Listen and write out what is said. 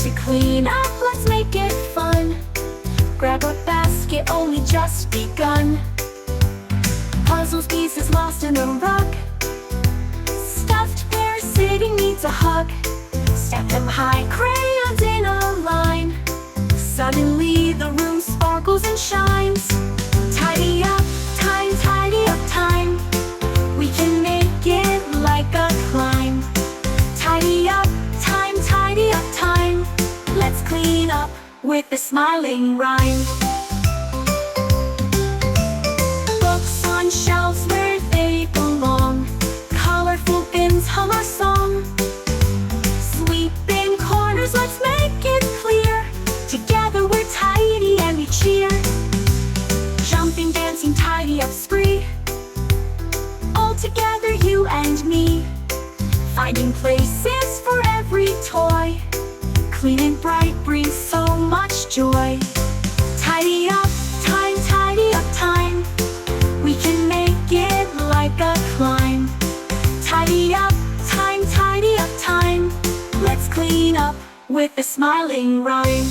to clean up, let's make it fun. Grab a basket, only just begun. Puzzles, pieces lost in a rug. Stuffed bear sitting needs a hug. Stack them high, crayons in a line. Suddenly the room sparkles and shines. Tidy up time. We can make it like a climb. Tidy up time. Let's clean up with the smiling rhyme. Books on shelves where they belong. Colorful bins hum our song. Sweeping corners, let's make it clear. Together we're tidy and we cheer. Jumping, dancing, tidy up spree. All together, you and me. Finding places for every toy. Clean and bright brings so much joy. Tidy up time. We can make it like a climb. Tidy up time. Let's clean up with a smiling rhyme.